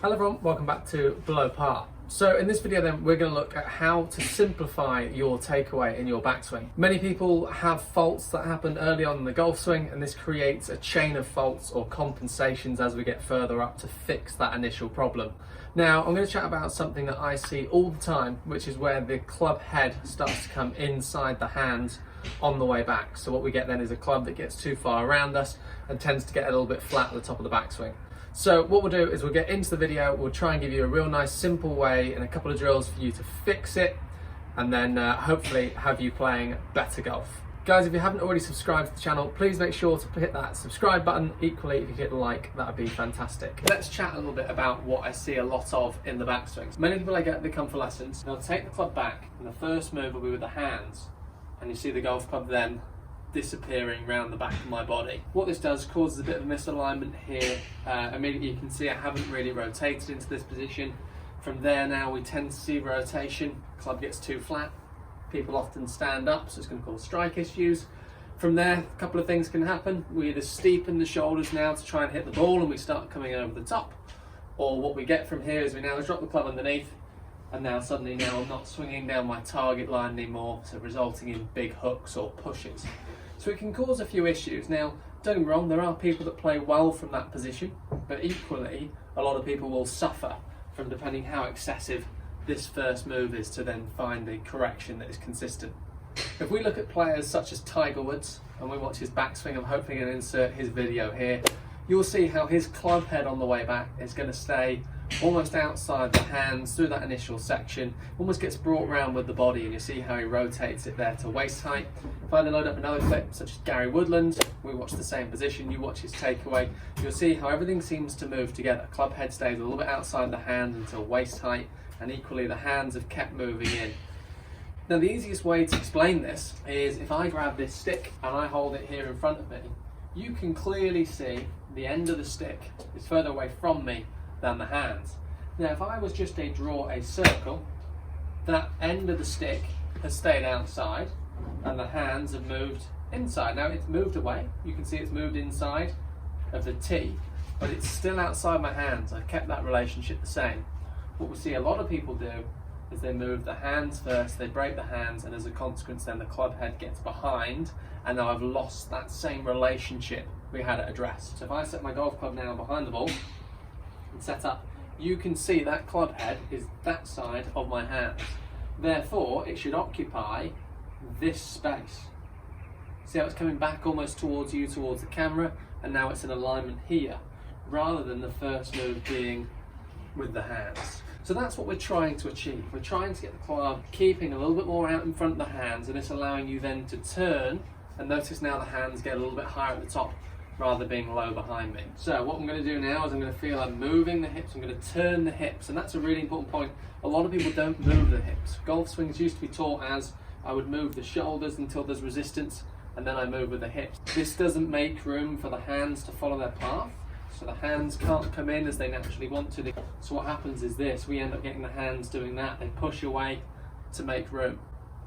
Hello everyone, welcome back to Below Par. So in this video then we're going to look at how to simplify your takeaway in your backswing. Many people have faults that happen early on in the golf swing, and this creates a chain of faults or compensations as we get further up to fix that initial problem. Now I'm going to chat about something that I see all the time, which is where the club head starts to come inside the hand on the way back. So what we get then is a club that gets too far around us and tends to get a little bit flat at the top of the backswing. So what we'll do is we'll get into the video, we'll try and give you a real nice simple way and a couple of drills for you to fix it, and then hopefully have you playing better golf. Guys, if you haven't already subscribed to the channel, please make sure to hit that subscribe button. Equally, if you hit like, that would be fantastic. Let's chat a little bit about what I see a lot of in the backswings. Many people they come for lessons, they'll take the club back, and the first move will be with the hands, and you see the golf club then disappearing around the back of my body. What this does causes a bit of a misalignment here. Immediately you can see I haven't really rotated into this position. From there now we tend to see rotation, club gets too flat, people often stand up, so it's going to cause strike issues. From there a couple of things can happen. We either steepen the shoulders now to try and hit the ball and we start coming over the top, or what we get from here is we now drop the club underneath, and now suddenly I'm not swinging down my target line anymore, so resulting in big hooks or pushes. So it can cause a few issues. Now, don't get me wrong, there are people that play well from that position, but equally, a lot of people will suffer from depending how excessive this first move is to then find a correction that is consistent. If we look at players such as Tiger Woods, and we watch his backswing, I'm hopefully going to insert his video here, you'll see how his club head on the way back is going to stay almost outside the hands through that initial section, almost gets brought around with the body, and you see how he rotates it there to waist height. If I then load up another clip such as Gary Woodland, we watch the same position, you watch his takeaway, you'll see how everything seems to move together. Club head stays a little bit outside the hand until waist height, and equally the hands have kept moving in. Now the easiest way to explain this is if I grab this stick and I hold it here in front of me, you can clearly see the end of the stick is further away from me than the hands. Now if I was just to draw a circle, that end of the stick has stayed outside and the hands have moved inside. Now it's moved away, you can see it's moved inside of the tee, but it's still outside my hands. I've kept that relationship the same. What we see a lot of people do is they move the hands first, they break the hands, and as a consequence then the club head gets behind, and now I've lost that same relationship we had at address. So if I set my golf club now behind the ball and set up, you can see that club head is that side of my hands. Therefore, it should occupy this space. See how it's coming back almost towards you, towards the camera, and now it's in alignment here, rather than the first move being with the hands. So that's what we're trying to achieve. We're trying to get the club keeping a little bit more out in front of the hands, and it's allowing you then to turn, and notice now the hands get a little bit higher at the top rather than being low behind me. So what I'm going to do now is I'm going to feel I'm moving the hips, I'm going to turn the hips, and that's a really important point. A lot of people don't move the hips. Golf swings used to be taught as I would move the shoulders until there's resistance, and then I move with the hips. This doesn't make room for the hands to follow their path, so the hands can't come in as they naturally want to. So what happens is this, we end up getting the hands doing that, they push away to make room.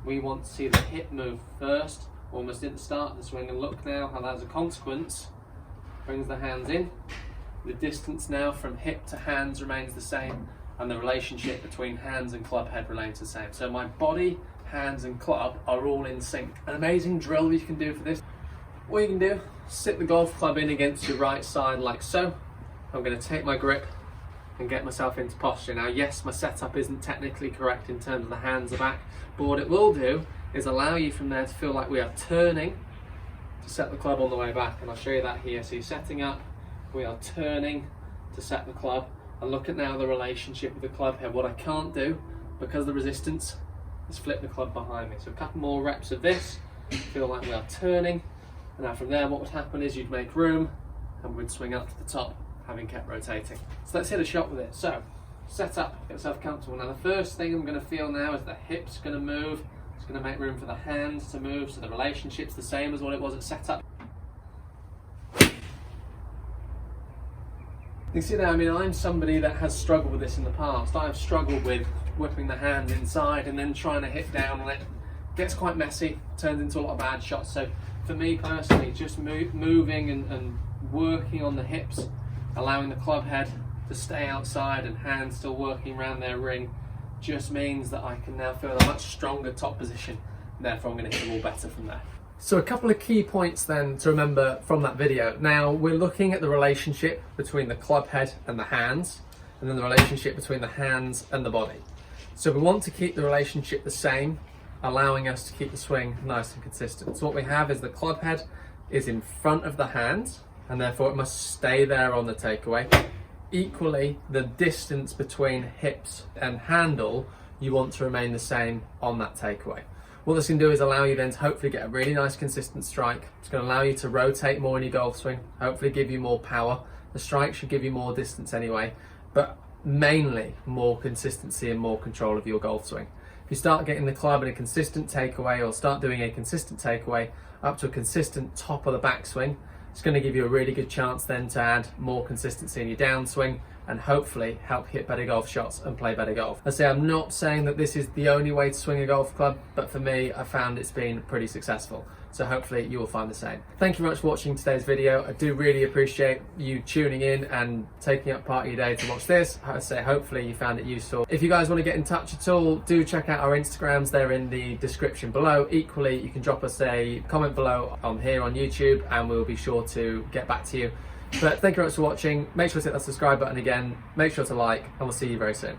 We want to see the hip move first, almost at the start of the swing, and look now how that as a consequence brings the hands in. The distance now from hip to hands remains the same, and the relationship between hands and club head remains the same. So my body, hands and club are all in sync. An amazing drill you can do for this. What you can do, sit the golf club in against your right side like so. I'm going to take my grip and get myself into posture. Now yes, my setup isn't technically correct in terms of the hands are back, but what it will do is allow you from there to feel like we are turning to set the club on the way back, and I'll show you that here. So you're setting up, we are turning to set the club, and look at now the relationship with the club head. What I can't do, because of the resistance, is flip the club behind me. So a couple more reps of this, feel like we are turning, and now from there what would happen is you'd make room and we'd swing up to the top, having kept rotating. So let's hit a shot with it. So set up, get yourself comfortable. Now the first thing I'm going to feel now is the hips going to move. It's going to make room for the hands to move, so the relationship's the same as what it was at setup. You see there, I mean, I'm somebody that has struggled with this in the past. I've struggled with whipping the hand inside and then trying to hit down on it. It gets quite messy, turns into a lot of bad shots. So for me personally, just moving and working on the hips, allowing the club head to stay outside and hands still working around their ring just means that I can now feel a much stronger top position, and therefore I'm going to hit the ball better from there. So a couple of key points then to remember from that video. Now we're looking at the relationship between the club head and the hands, and then the relationship between the hands and the body. So we want to keep the relationship the same, allowing us to keep the swing nice and consistent. So what we have is the club head is in front of the hands, and therefore it must stay there on the takeaway. Equally, the distance between hips and handle, you want to remain the same on that takeaway. What this can do is allow you then to hopefully get a really nice consistent strike. It's going to allow you to rotate more in your golf swing, hopefully give you more power. The strike should give you more distance anyway, but mainly more consistency and more control of your golf swing. If you start getting the club in a consistent takeaway, or start doing a consistent takeaway up to a consistent top of the backswing, it's going to give you a really good chance then to add more consistency in your downswing and hopefully help hit better golf shots and play better golf. I say I'm not saying that this is the only way to swing a golf club, but for me, I found it's been pretty successful. So hopefully you will find the same. Thank you very much for watching today's video. I do really appreciate you tuning in and taking up part of your day to watch this. I say hopefully you found it useful. If you guys want to get in touch at all, do check out our Instagrams. They're in the description below. Equally, you can drop us a comment below on here on YouTube and we'll be sure to get back to you. But thank you very much for watching. Make sure to hit that subscribe button again. Make sure to like, and we'll see you very soon.